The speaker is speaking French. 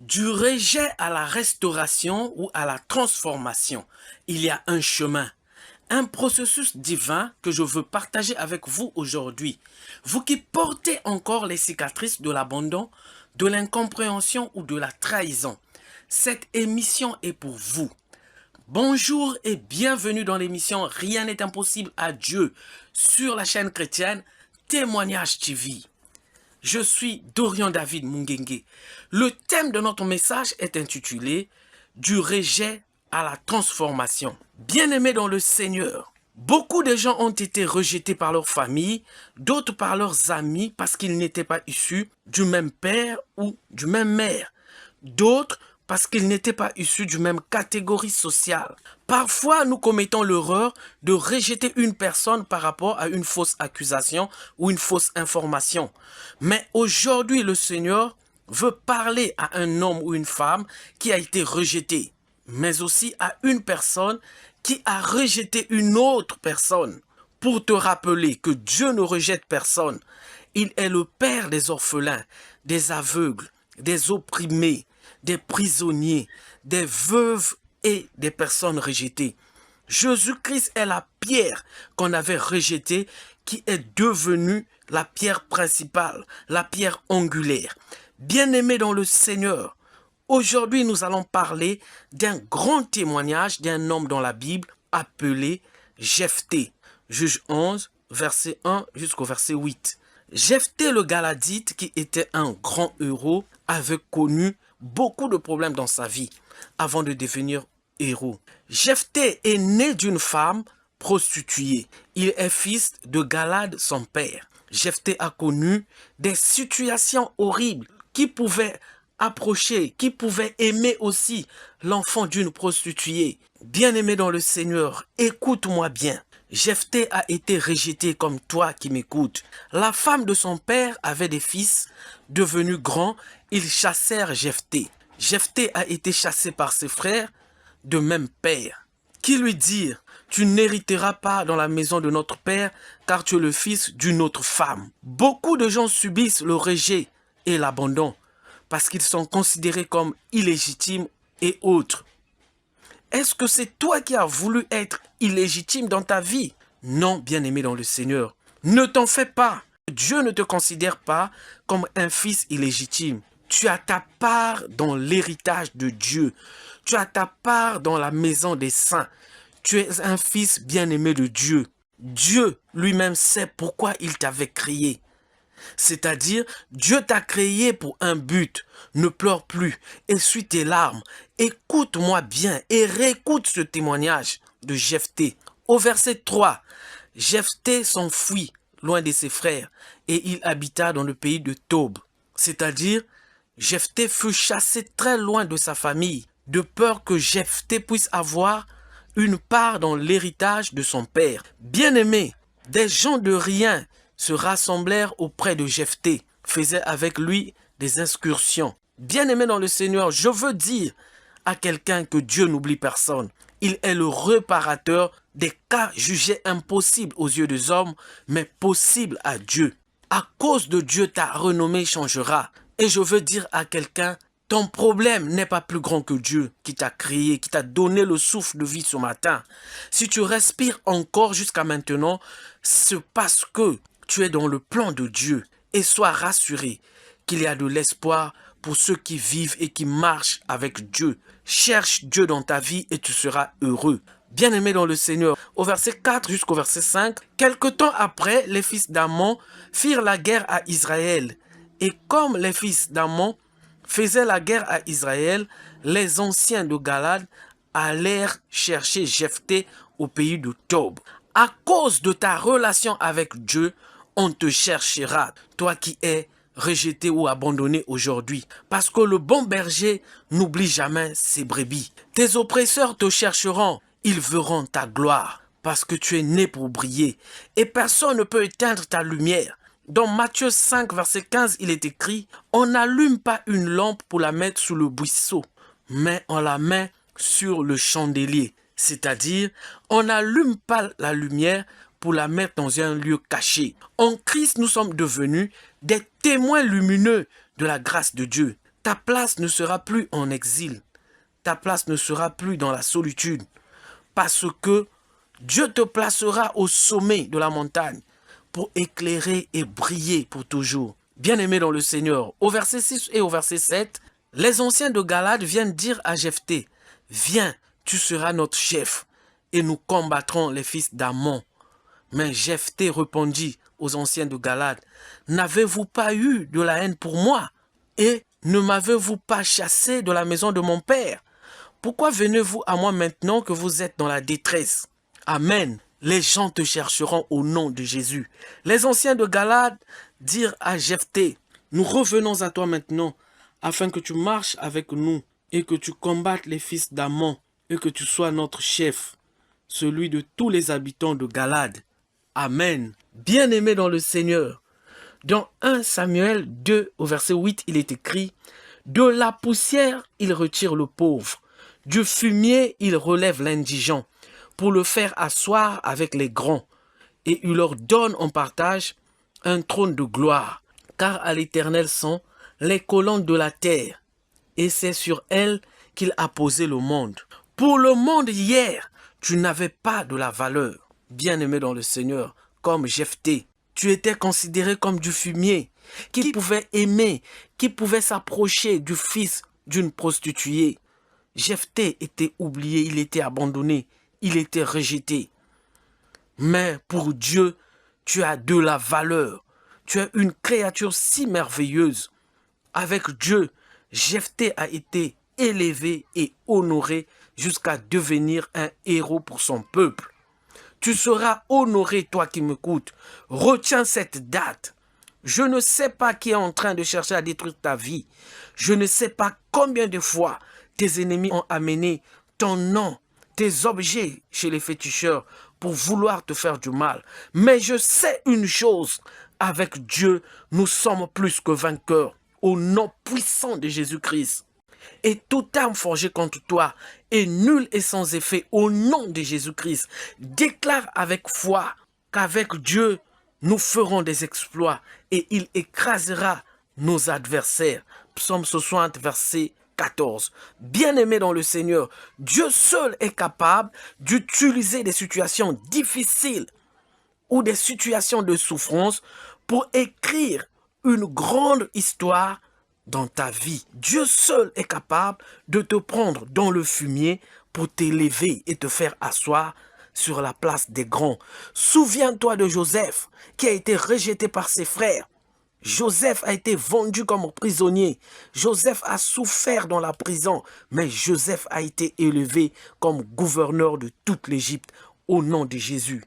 Du rejet à la restauration ou à la transformation, il y a un chemin, un processus divin que je veux partager avec vous aujourd'hui. Vous qui portez encore les cicatrices de l'abandon, de l'incompréhension ou de la trahison, cette émission est pour vous. Bonjour et bienvenue dans l'émission Rien n'est impossible à Dieu sur la chaîne chrétienne Témoignage TV. Je suis Dorian David Mungenge. Le thème de notre message est intitulé « Du rejet à la transformation ». Bien-aimés dans le Seigneur, beaucoup de gens ont été rejetés par leur famille, d'autres par leurs amis parce qu'ils n'étaient pas issus du même père ou du même mère. D'autres parce qu'ils n'étaient pas issus du même catégorie sociale. Parfois, nous commettons l'erreur de rejeter une personne par rapport à une fausse accusation ou une fausse information. Mais aujourd'hui, le Seigneur veut parler à un homme ou une femme qui a été rejeté, mais aussi à une personne qui a rejeté une autre personne. Pour te rappeler que Dieu ne rejette personne, il est le Père des orphelins, des aveugles, des opprimés, des prisonniers, des veuves et des personnes rejetées. Jésus-Christ est la pierre qu'on avait rejetée qui est devenue la pierre principale, la pierre angulaire. Bien-aimés dans le Seigneur, aujourd'hui nous allons parler d'un grand témoignage d'un homme dans la Bible appelé Jephthé. Juge 11, verset 1 jusqu'au verset 8. Jephthé le Galadite, qui était un grand héros, avait connu beaucoup de problèmes dans sa vie avant de devenir héros. Jephthé est né d'une femme prostituée. Il est fils de Galad, son père. Jephthé a connu des situations horribles qui pouvaient approcher, qui pouvaient aimer aussi l'enfant d'une prostituée. Bien-aimé dans le Seigneur, écoute-moi bien. Jephthé a été rejeté comme toi qui m'écoutes. La femme de son père avait des fils. Devenus grands, ils chassèrent Jephthé. Jephthé a été chassé par ses frères de même père. Qui lui dirent, tu n'hériteras pas dans la maison de notre père, car tu es le fils d'une autre femme. Beaucoup de gens subissent le rejet et l'abandon, parce qu'ils sont considérés comme illégitimes et autres. Est-ce que c'est toi qui as voulu être illégitime dans ta vie? Non, bien-aimé dans le Seigneur. Ne t'en fais pas. Dieu ne te considère pas comme un fils illégitime. Tu as ta part dans l'héritage de Dieu. Tu as ta part dans la maison des saints. Tu es un fils bien-aimé de Dieu. Dieu lui-même sait pourquoi il t'avait créé. C'est-à-dire, Dieu t'a créé pour un but. Ne pleure plus, essuie tes larmes. Écoute-moi bien et réécoute ce témoignage de Jephthé. Au verset 3, Jephthé s'enfuit loin de ses frères et il habita dans le pays de Tob. C'est-à-dire, Jephthé fut chassé très loin de sa famille, de peur que Jephthé puisse avoir une part dans l'héritage de son père. Bien-aimé, des gens de rien se rassemblèrent auprès de Jephthé, faisaient avec lui des excursions. Bien-aimé dans le Seigneur, je veux dire à quelqu'un que Dieu n'oublie personne. Il est le réparateur des cas jugés impossibles aux yeux des hommes, mais possibles à Dieu. À cause de Dieu, ta renommée changera. Et je veux dire à quelqu'un, ton problème n'est pas plus grand que Dieu qui t'a créé, qui t'a donné le souffle de vie ce matin. Si tu respires encore jusqu'à maintenant, c'est parce que tu es dans le plan de Dieu. Et sois rassuré qu'il y a de l'espoir pour ceux qui vivent et qui marchent avec Dieu. Cherche Dieu dans ta vie et tu seras heureux. Bien-aimé dans le Seigneur, au verset 4 jusqu'au verset 5, quelque temps après, les fils d'Ammon firent la guerre à Israël. Et comme les fils d'Ammon faisaient la guerre à Israël, les anciens de Galad allèrent chercher Jephthé au pays de Tob. À cause de ta relation avec Dieu, on te cherchera, toi qui es rejeté ou abandonné aujourd'hui. Parce que le bon berger n'oublie jamais ses brebis. Tes oppresseurs te chercheront, ils verront ta gloire, parce que tu es né pour briller. Et personne ne peut éteindre ta lumière. Dans Matthieu 5, verset 15, il est écrit, « On n'allume pas une lampe pour la mettre sous le buisson, mais on la met sur le chandelier. » C'est-à-dire, on n'allume pas la lumière pour la mettre dans un lieu caché. En Christ, nous sommes devenus des témoins lumineux de la grâce de Dieu. Ta place ne sera plus en exil. Ta place ne sera plus dans la solitude. Parce que Dieu te placera au sommet de la montagne pour éclairer et briller pour toujours. Bien-aimé dans le Seigneur, au verset 6 et au verset 7, les anciens de Galade viennent dire à Jephthé, « Viens, tu seras notre chef, et nous combattrons les fils d'Ammon. » Mais Jephthé répondit aux anciens de Galade, « N'avez-vous pas eu de la haine pour moi? Et ne m'avez-vous pas chassé de la maison de mon père? Pourquoi venez-vous à moi maintenant que vous êtes dans la détresse? » Amen. Les gens te chercheront au nom de Jésus. Les anciens de Galade dirent à Jephthé, « Nous revenons à toi maintenant, afin que tu marches avec nous et que tu combattes les fils d'Ammon et que tu sois notre chef, celui de tous les habitants de Galade. » Amen. Bien-aimé dans le Seigneur, dans 1 Samuel 2 au verset 8, il est écrit, « De la poussière, il retire le pauvre, du fumier, il relève l'indigent, pour le faire asseoir avec les grands, et il leur donne en partage un trône de gloire, car à l'Éternel sont les colonnes de la terre, et c'est sur elles qu'il a posé le monde. Pour le monde hier, tu n'avais pas de la valeur, bien-aimé dans le Seigneur, comme Jephthé. Tu étais considéré comme du fumier, qui pouvait aimer, qui pouvait s'approcher du fils d'une prostituée. Jephthé était oublié, il était abandonné, il était rejeté. Mais pour Dieu, tu as de la valeur. Tu es une créature si merveilleuse. Avec Dieu, Jephthé a été élevé et honoré jusqu'à devenir un héros pour son peuple. Tu seras honoré, toi qui m'écoutes. Retiens cette date. Je ne sais pas qui est en train de chercher à détruire ta vie. Je ne sais pas combien de fois tes ennemis ont amené ton nom, tes objets chez les féticheurs pour vouloir te faire du mal. Mais je sais une chose, avec Dieu, nous sommes plus que vainqueurs au nom puissant de Jésus-Christ. Et toute arme forgée contre toi est nulle et sans effet au nom de Jésus-Christ. Déclare avec foi qu'avec Dieu, nous ferons des exploits et il écrasera nos adversaires. Psaume 60, verset 14. Bien-aimé dans le Seigneur, Dieu seul est capable d'utiliser des situations difficiles ou des situations de souffrance pour écrire une grande histoire dans ta vie. Dieu seul est capable de te prendre dans le fumier pour t'élever et te faire asseoir sur la place des grands. Souviens-toi de Joseph qui a été rejeté par ses frères. Joseph a été vendu comme prisonnier. Joseph a souffert dans la prison, mais Joseph a été élevé comme gouverneur de toute l'Égypte au nom de Jésus.